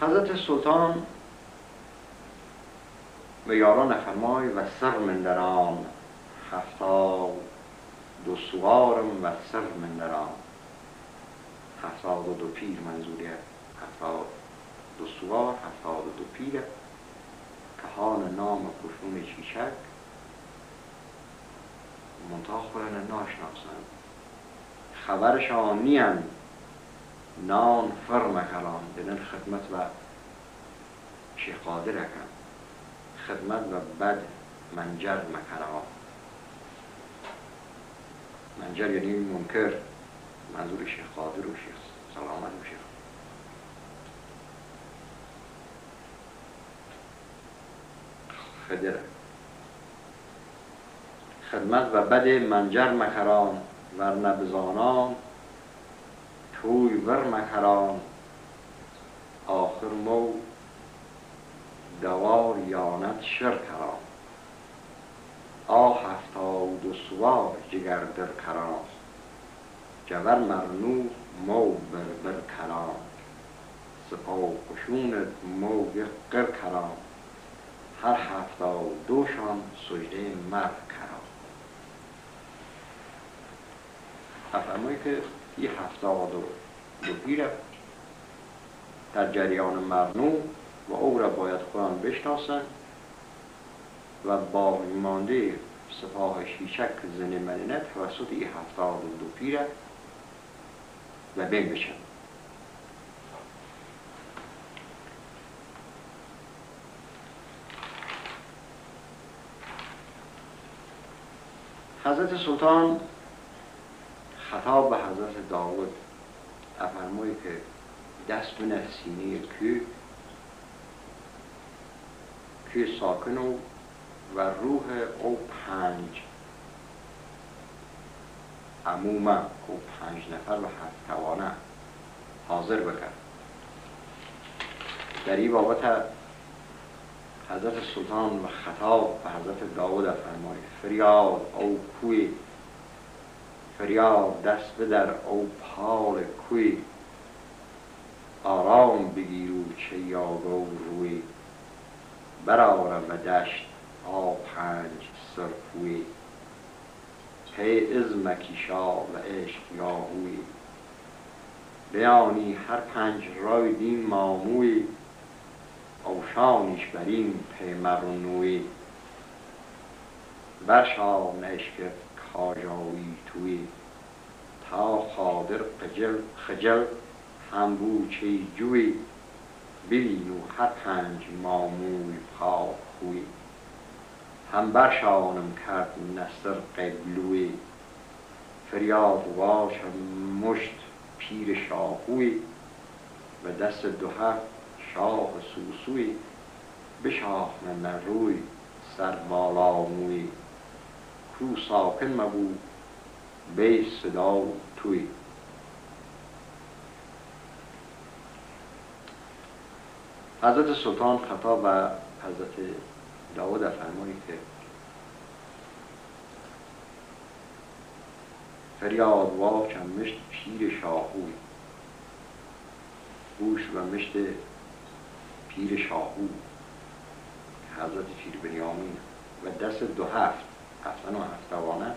حضرت سلطان و یاران فرمای و سر مندران 72 سوارم و سر مندران. 72 پیر منظوریه، 72 سوار، 72 پیر که هان نام کشون چیچک منتها خورن ناشناسن، خبرشان نیم نان فرم کلان دنن خدمت و شیخ قادر کن، خدمت و بد منجر مکنا. منجر یعنی منکر، منظور شیخ قادر و شیخ سلامت و شیخ خدره. خدمت و بد منجر مکران ورنه بزانان توی ور مکران. آخر مو دوار یانت شر کران. آه 72 سوار جگر در کران. جور مرنو مو بر کران. سپاه قشونت مو قر کران. هر 72 شان سجده مر کران. افرمایی که این 72 پیره در جریان مرنو و او را باید خودان بشناسن و باقی مانده سپاه شیچک زن مدینه توسط این 72 پیره و بین بشن. حضرت سلطان خطاب به حضرت داود افرمایی که دست بنه سینه که ساکن و روح او 5 عموما او 5 نفر و 7 توانه حاضر بکرد. در این بابت حضرت سلطان و خطاب به حضرت داود فرماید فریاد او کوی، فریاد دست بدر او پال کوی. آرام بگیرو چه یاگو روی. برآر و دشت 5 سرکوی. هی از مکیشا و عشق یاهوی. بیانی هر 5 رای دین ماموی. اوشانیش برین پیمرونوی. برشان عشق کاجاوی توی. تا خادر خجل هم بو چه جوی. ببینو هر 5 ماموی پا خوی. هم برشانم کرد نصر قبلوی. فریاد واشم مشت پیر شاهوی. و دست 2 شاه سوسوی. بشاخن روی سر بالا موی. کو ساکن مبو بی صدا توی. حضرت سلطان خطاب به حضرت داود فرمایی که فریاد واچم مشت پیر شاهوی. گوش و مشت پیر شاهو که حضرت پیر بنیامین و دست 2 افتن و هفتوانه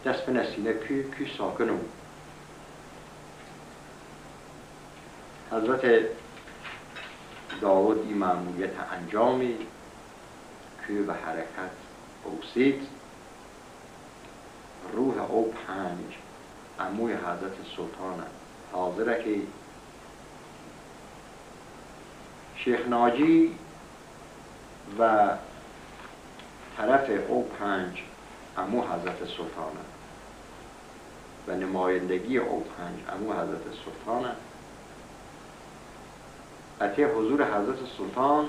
دست به نسینه کی ساکنم. حضرت داود این مأموریت انجامی که به حرکت اوسید. روح او 5 عموی حضرت سلطان حاضره که شیخ ناجی و طرف او 5 عمو حضرت سلطانه و نمایندگی او 5 عمو حضرت سلطانه اتی حضور حضرت سلطان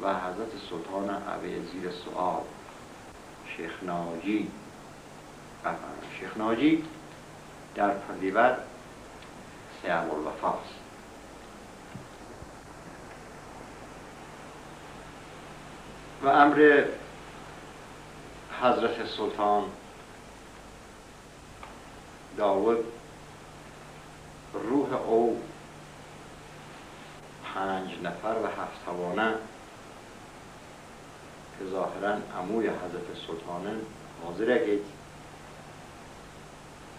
و حضرت سلطان اوی زیر سؤال شیخ ناجی. شیخ ناجی در پردیور سیام الوفاست. و امر حضرت سلطان داود روح او نفر و 7 توانه که ظاهراً عموی حضرت سلطانه حاضر گید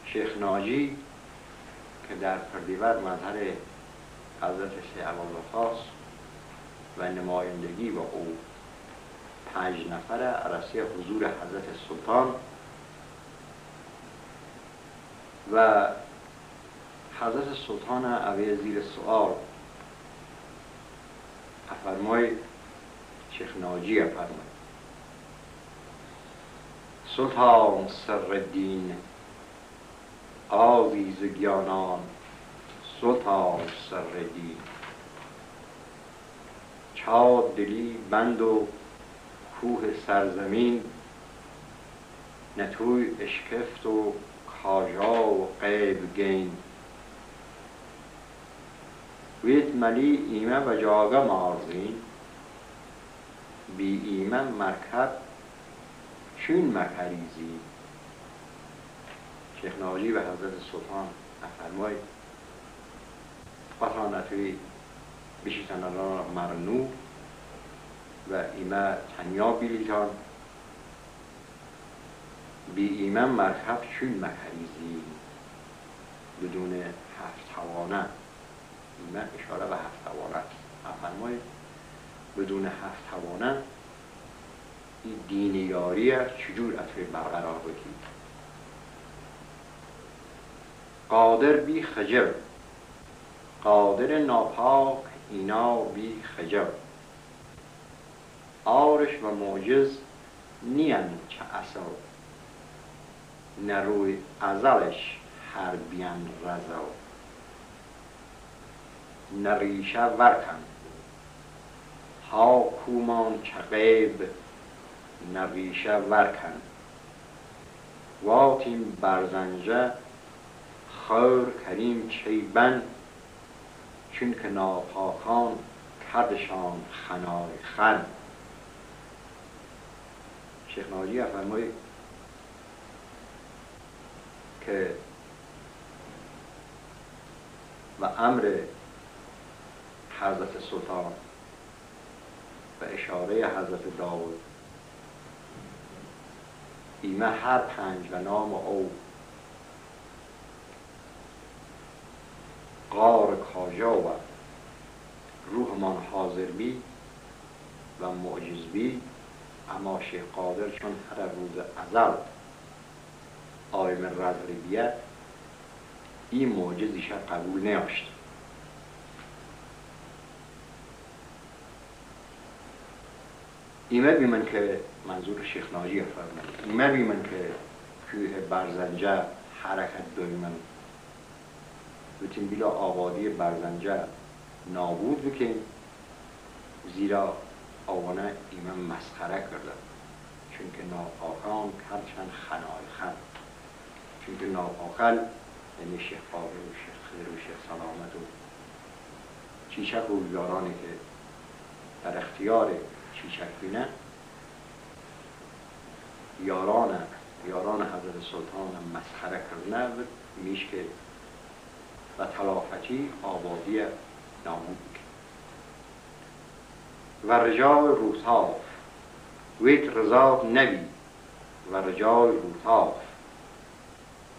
شیخ ناجی که در پردیور مظهر حضرت سی ابوالوفاس و نمایندگی و او 5 نفر عرصه حضور حضرت سلطان و حضرت سلطان اوی زیر سؤال افرمای شیخ ناجی افرمای سلطان سر الدین آویز گیانان سلطان سر الدین چاد دلی بند و کوه سرزمین نتوی اشکفت و کاجا و قیب گین ویت ملی ایمه و جاگه مارزین بی ایمه مرکب چون مکریزی. شیخ ناجی و حضرت سلطان افرمای قطعا نتوی بشیتن را مرنو و ایمه تنیا بیلیتان بی ایمه مرکب چون مکریزی بدون 7 توانه. ایمه اشاره به 7 توانه افرمای بدون 7 توانه این دین یاریه چجور اتوی برقرار بکنید. قادر بی خجر قادر ناپاک اینا بی خجر آرش و معجز نین چه اثر نروی ازلش هر بیان رزو نریشه ورکن ها کومان چه غیب نریشه ورکن واتیم برزنجه خور کریم چیبن چون که ناپاکان کردشان خنای خن. شیخ ناجی افرمای که و امر حضرت سلطان و اشاره حضرت داود ایمه هر 5 و نام او غار کاجا و روح من حاضر بی و معجز بی اما شیخ قادر چون هر روز ازل آیم رزل بیت این معجزیش قبول نیاشت. ایمه بیمن که منظور شیخ ناجی فرمود ایمه بیمن که کوه برزنجه حرکت دایمن بتیم بیلا آبادی برزنجه نابود بکن زیرا آوانه ایمه مسخره کرده چون که ناپاکان کردشن خنای خن چون که ناپاکل یعنی شیخ قادر و شیخ خیر و شیخ سلامت و چیچک و یارانی که در اختیار چیچک بینه یاران حضرت سلطان مسخره کرده میشه و تلافتی آبادی نابود و رجال روتاف ویت رضا نبی و رجال روتاف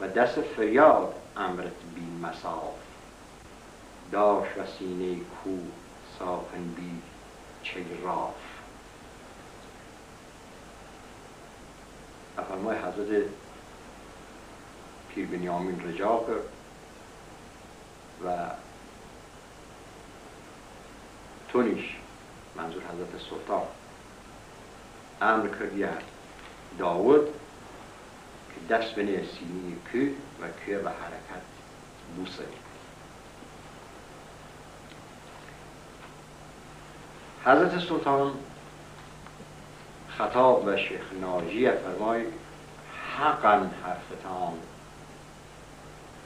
و دست فریاد امرت بی مساف داش و سینه کو ساخن بی چراف. افرمای حضرت پیر بنیامین رجا کرد و تونیش منظور حضرت سلطان امر کردی داود که دست بنه سینی که و که به حرکت بوسه. حضرت سلطان خطاب به شیخ ناجی فرمای حقا حرفتان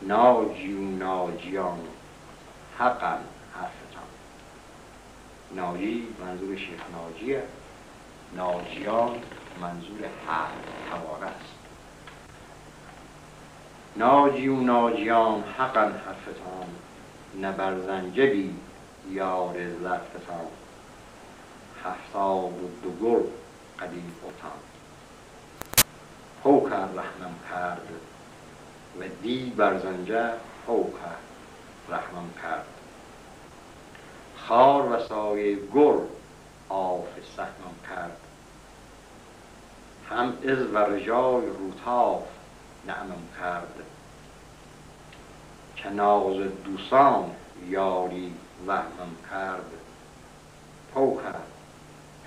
ناجی و ناجیان حقا حرفتان. ناجی منظور شیخ ناجیه، ناجیان منظور حق تواره است. ناجی و ناجیان حقا حرفتان نبرزنجه بی یار زرفتان 72 گل قدیم اتان هو کرد رحمم کرد و دی بر زنجه هو کرد رحمم کرد خار و سایه گل آف سهمم کرد هم از و رجای روتاف نعمم کرد که ناز دوستان یاری وهمم کرد پو کرد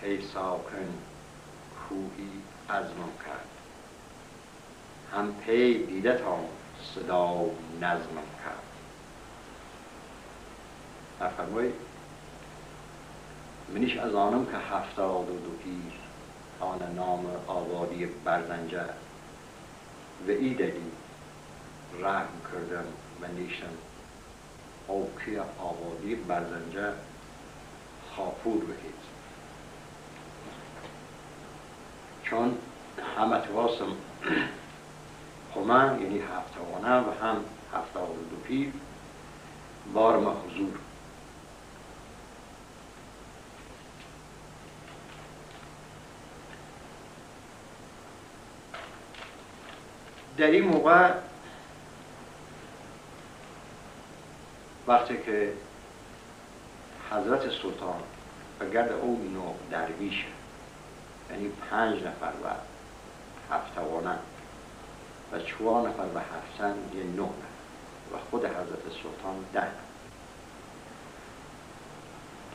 پی ساکن کوهی عزمم کرد هم پی دیده تا صدا و نظمم کرد. افرمایی منیش از آنم که 72 پیر آن نام آبادی برزنجه و ای دلی رحم کردم و نیشتم او که آبادی برزنجه خاپور بکید چون همه تواسم همه یعنی 79 و هم 72 پیر بارم حضور در این موقع وقتی که حضرت سلطان و گرد او 9 درویش یعنی 5 نفر و 7 و 4 نفر و 7 یه 9 نفر و خود حضرت سلطان 10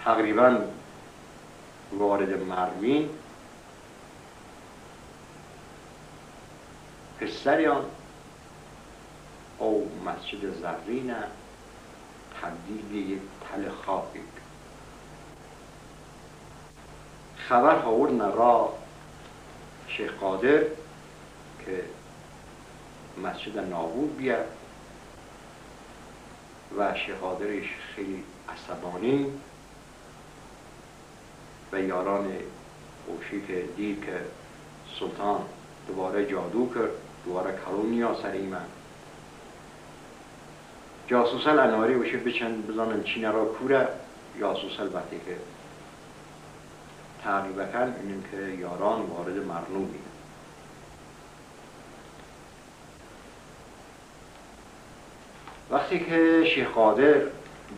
تقریبا وارد مروین پسریان او مسجد زرین تبدیل به یک تل خاکی خبر آوردن را شیخ قادر که مسجد نابود بیاد و شیخ قادرش خیلی عصبانی و یاران اوشی که دید که سلطان دوباره جادو کرد دوباره کلونیا سر ایمن جاسوسل انواری وشه بچن بزنن چینه را کوره جاسوسل وقتی که تقریبا کن اینیم که یاران وارد مرنو میدن وقتی که شیخ قادر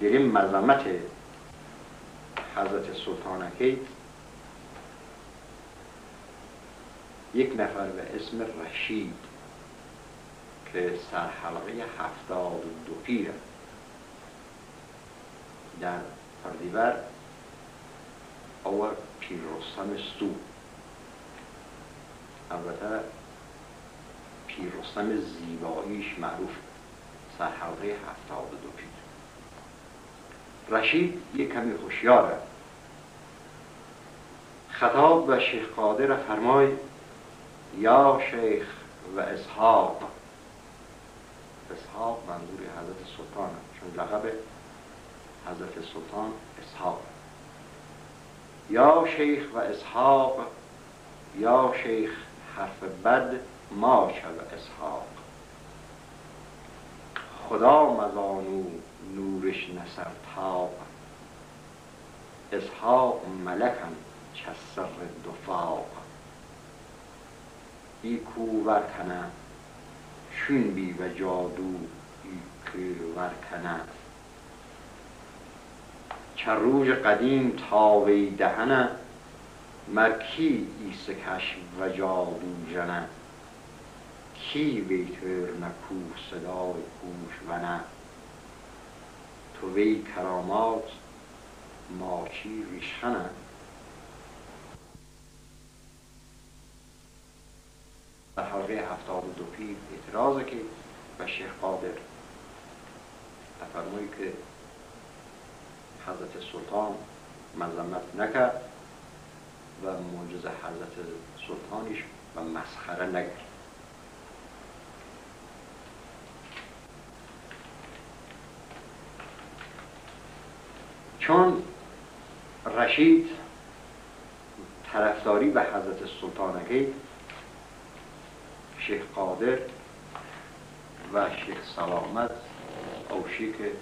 دیریم مظلمت حضرت سلطانکی یک نفر به اسم رشید که سرحلقه 72 پیره در پردیور او پیر رستم سو البته پیر رستم زیباییش معروف سرحلقه 72 پیر رشید یک کمی هوشیاره خطاب به شیخ قادر فرمای یا شیخ و اسحاق منظور حضرت سلطان چون لقب حضرت سلطان اسحاق یا شیخ و اسحاق یا شیخ حرف بد ما شد اسحاق خدا مزانو نورش نصر تاب اسحاق ملکم چسر دفاق ای کو ورکنه چون بی و جادو ای که ورکنه چه روژ قدیم تاوی دهنه مرکی ایسکش و جادو جنه کی بیتر نکو صدای کوش ونه تو وی کرامات ماچی ریشخنه در حلقه 72 پیر اعتراضه که به شیخ قادر فرمایی که حضرت سلطان مذمت نکرد و معجزه حضرت سلطانش و مسخره نکرد چون رشید طرفداری به حضرت سلطانکی شیخ قادر و شیخ سلامت اوشی که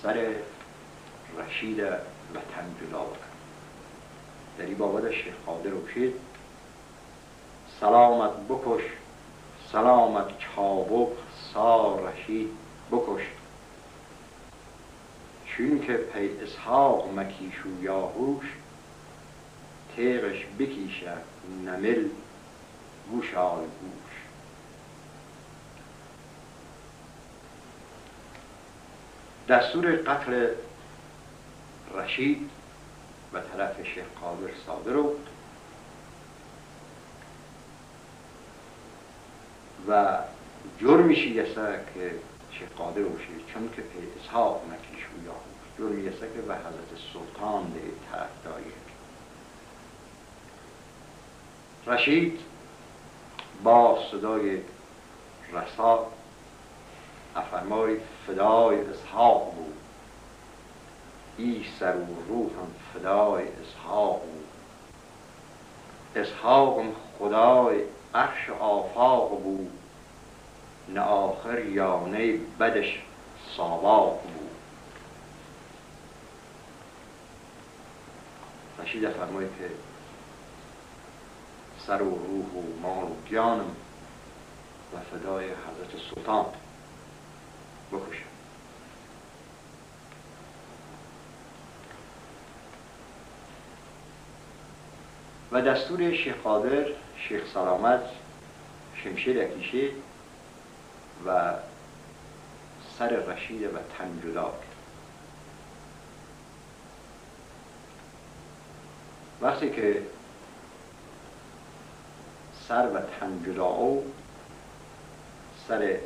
سر رشید وطن جدا بکن. در این بابت شیخ قادر روشید سلامت بکش سلامت چابک سار رشید بکش، چون که پی اسحاق مکیش و یاهوش تیغش بکیشه نمل گوش آل گوش. دستور قتل رشید به طرف شیخ قادر صادر بود و جرمشی یسه که شیخ قادر باشید چون که پی اسحاق مکیش و یاهوش جرمی یسه که به حضرت سلطان ده طرف دایه. رشید با صدای رسا افرمای فدای اسحاق بود، ای سر و روحم فدای اسحاق بود، اسحاقم خدای عرش آفاق بود، نه آخر یانه بدش ساواق بود. رشید فرماید که سر و روح و مال و جانم و فدای حضرت سلطان بکشم. و دستور شیخ قادر شیخ سلامت شمشیر کشید و سر رشید و تن جدا کرد. وقتی که سر و تن جدا او سر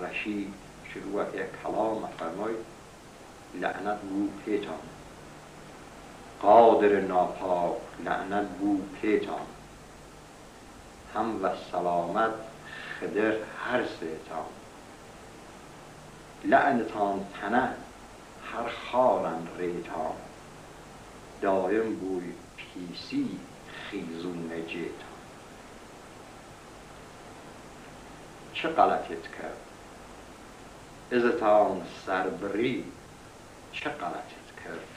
رشید شروع یک کلام فرمای لعنت بو پیتان، قادر ناپاک لعنت بو پیتان، هم و سلامت خدر هر سیتان، لعنتان تنه هر خارن ریتان، دایم بوی پیسی خیزون نجیتان. چه غلطت کرد ازتان سربری، چه غلطت کرد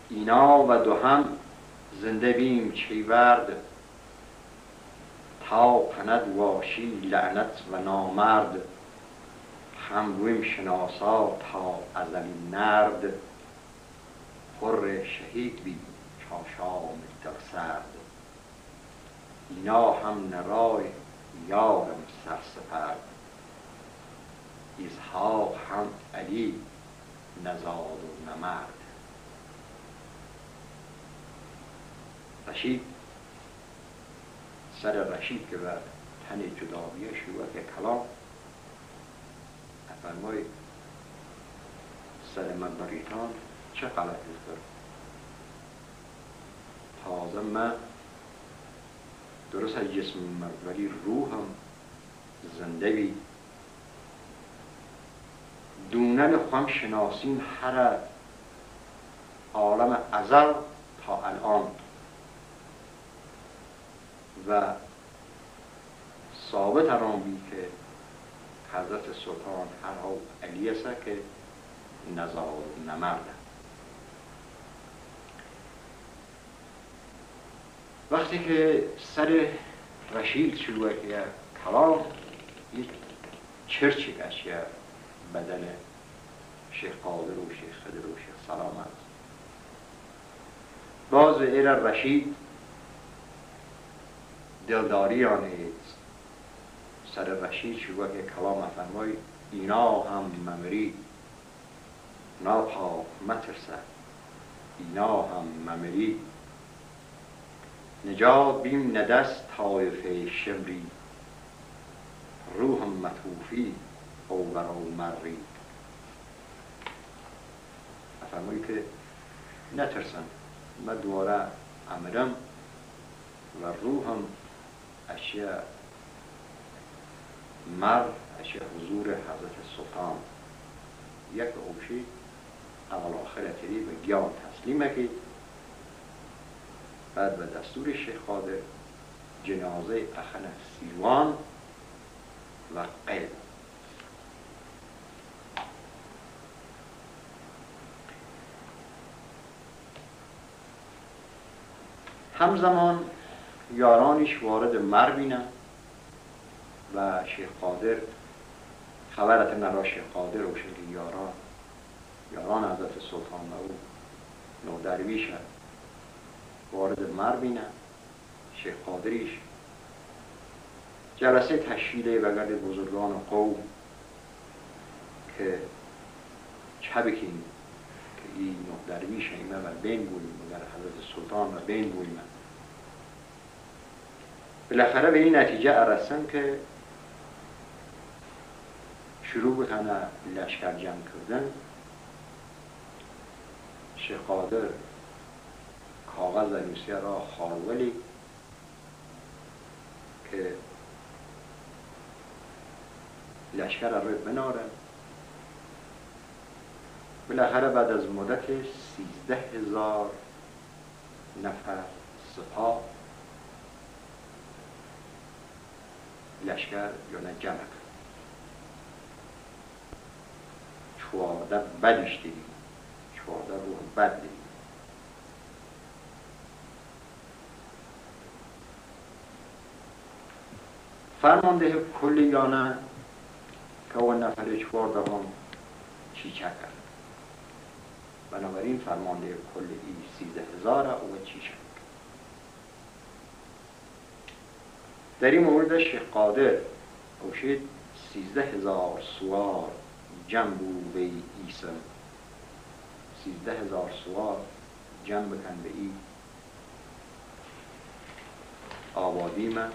اینا و دو هم زنده بیم چیورد، تا پند واشی لعنت و نامرد، هم بویم شناسا تا ازلی نرد، خور شهید بی چاشام در سرد، اینا هم نرای یارم سرسپرد، اسحاق هم علی نزاد و نمرد. رشید سر رشید که بر تن جداویه شروع که کلام افرمای سر من بریتان چه غلطی کرد، تازه من درست از جسم من ولی روحم زنده بی، دونن خواهم شناسیم هر عالم ازل تا الان و ثابت هران بی که حضرت سلطان هر ها علی است که نزار نمرده. وقتی که سر رشید شروع که کلام یک چرچی کشی بدن شیخ قادر و شیخ خضر و شیخ سلامت. باز ایر رشید دلداری آنید سر رشید شروع که کلام فرمای اینا هم ممری ناپاک مترسه، اینا هم ممری نجات بیم ندست طایفه شمری، روحم مطوفی او برو مری. فرمایی که نترسن من دواره امرم و روحم اشیاء اشیاء حضور حضرت سلطان یک اوشی اول آخر تری و گیان تسلیم که بعد به دستور شیخ قادر جنازه اخن سیوان و قید همزمان یارانش وارد مر بینن و شیخ قادر خبرت نرا شیخ قادر و شیخ یاران حضرت سلطان و او نو درویش وارد مر بینن. شیخ قادریش جلسه تشکیله وگرد بزرگان قوم که چه بکنیم که این نو درویش ایمه و بین بویم مگر حضرت سلطان و بین بویم. بالاخره به این نتیجه رسیدن که شروع بکنه لشکر جمع کردن. شیخ قادر کاغذ نویسیه را خارولی که لشکر را بنارن. بالاخره بعد از مدت 13,000 نفر سپاه لشکر یا جمع کرد. 14 بدش دیدیم، 14 روح بد دیدیم. فرمانده کلیانه که اون نفر 14 هم چیچه کرد. بنابراین فرمانده کلی 13,000 او چیچه کرد. در این مورد شیخ قادر اوشید 13,000 سوار جمع بود به ایسا. 13,000 سوار جمع بکن به این آبادی من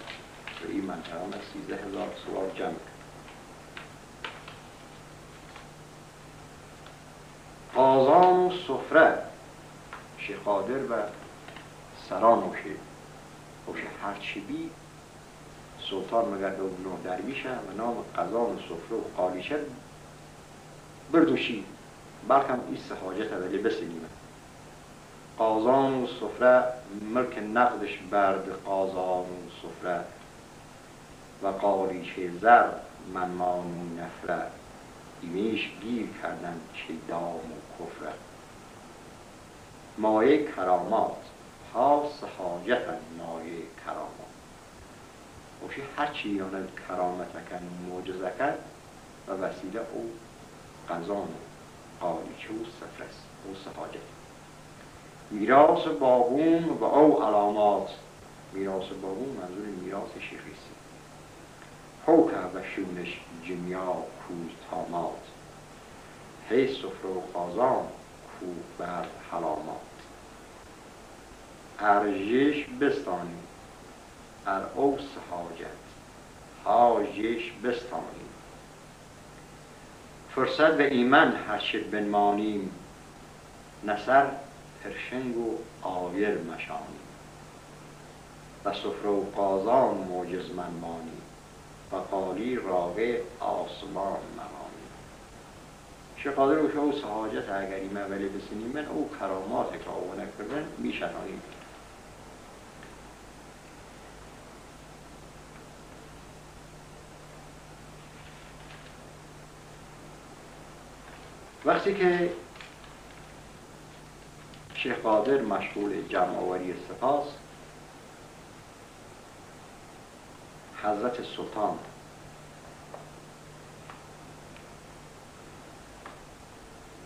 به این منطقه من 13,000 سوار جمع کن. قازان و سفره شیخ قادر و سران اوشه هرچی بی سلطان مگرد و نه درویشه و نام قزان و سفره و قالیشه بردوشی بلکم ایست حاجت ولی بسیلیمه. قازان و سفره ملک نقدش برد قازان و سفره و قالیچه زر منمان و نفره ایمیش گیر کردن چه دام و کفره. مایه کرامات خاص حاجتن مایه کرامات اوشی هرچی یاند کرامت کن معجزه کرد و وسیله او قزان و قالیچه و سفره است او سحاجت. میراث باغون و او علامات. میراث باغون منظور میراث شیخیستی. حوکه و شونش جمیا کوز تامات. هی سفره و قازان کو بر حلامات. ارجش بستانی ار او سحاجت حاجش بستانی. فرصت و ایمن هرچه بنمانیم نصر پرشنگ و آیر مشانیم. و سفره و قازان موجز منمانی و قالی راقه آسمان منانی. شیخ قادر و شو سحاجت اگر ایمه ولی بسنیم من او کرامات که آونه کردن میشنانیم. وقتی که شیخ قادر مشغول جمع آوری سپاس حضرت سلطان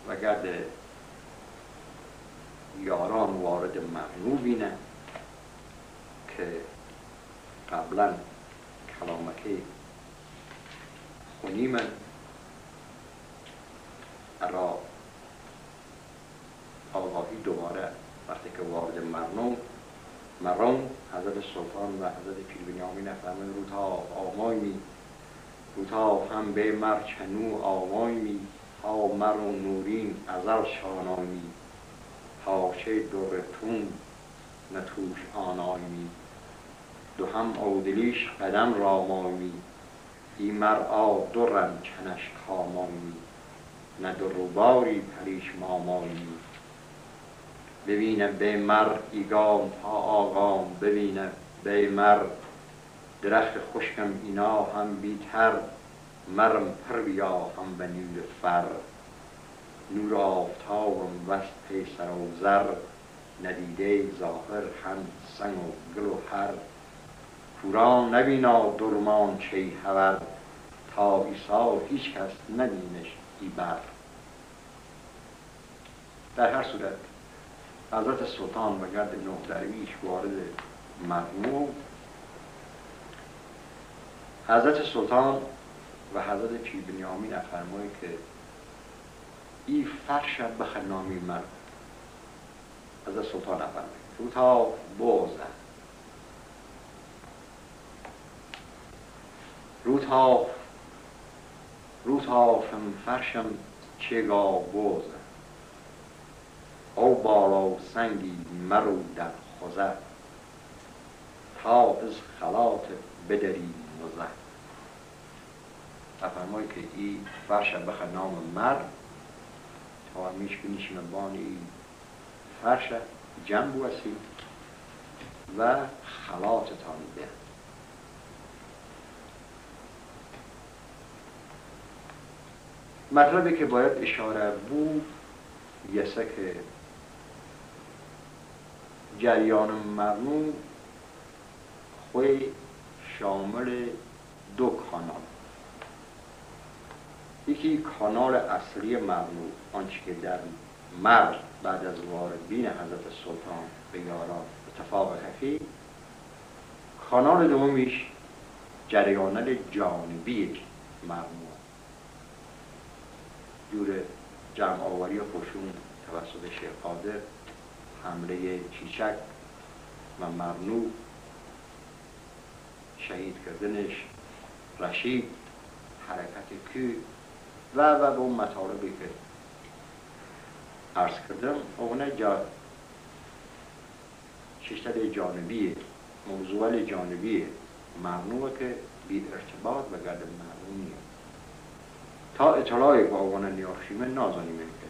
و گرد یاران وارد مغنو بینه که قبلا کلامکی خونی من را آقایی دوباره وقتی که وارد مرون حضرت سلطان و حضرت پیر بنیامین فرمود روتا آمایمی روتا هم به مرچنو آمایمی ها مرون نورین ازل شانایمی ها چه درتون نتوش آنایمی دو هم اودلیش قدم رامایمی ای مرعا درن چنش کامایمی نه دروباری پریش مامایمی ببینه به مر ایگام تا آقام ببینه به مر درخت خشکم اینا هم بیتر مرم پر بیا هم به نور فر نور آفتابم وست پیسر و زر ندیده ظاهر هم سنگ و گل و هر کورا نبینا درمان چی هور تا ایسا هیچ کس ندینش ای بر. در هر صورت حضرت سلطان و گرد 9 درویش وارد مجموع، حضرت سلطان و حضرت پیر بنیامین افرمایی که ای فرش بخنامی مرد. حضرت سلطان افرمایی روتا بوزه روتا فم فرشم چگا بوزه او بالا سنگی مرو در خوزه تا از خلات بدری مزه. افرمایی که ای فرش بخ نام مرد تا همیش بنیشیم بانی ای فرش جنب وسی و خلاتتان به. مطلبی که باید اشاره بود یسه که جریان ممنوع خوی شامل 2 کانال. یکی کانال اصلی ممنوع، آنچه که در مرز بعد از واردین حضرت سلطان به یاران اتفاق خفی. کانال دومیش جریانل جانبی ممنوع، جور جمع آوری خشون توسط شیخ قادر، حمله چیچک و ممنوع، شهید کردنش رشید، حرکت کی و به اون مطالبی که عرض کردم. اونه ششتر جانبی، موضوع جانبی ممنوع که بی ارتباط به گرد ممنوع نیست. تا اطلاعی با اونه نیاخشیمه نازانیم که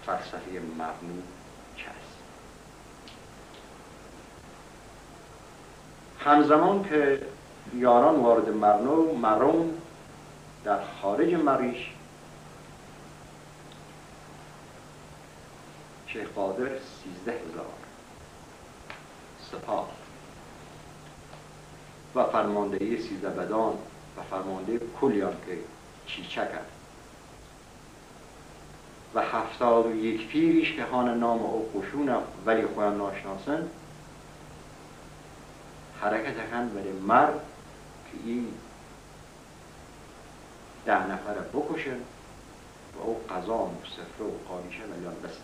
فلسفه ممنوع چست. همزمان که یاران وارد ممنوع، مرون در خارج مریش شیخ قادر 13,000 سپاه و فرماندهی 13 بدان و فرمانده کلیان که چیچک هست و 71 پیریش که هان نام او خشون ولی خواهن ناشناسن حرکت هند برای مرد که این 10 نفر بکشن و او قضا و سفره و قاریشه ولیان بسن.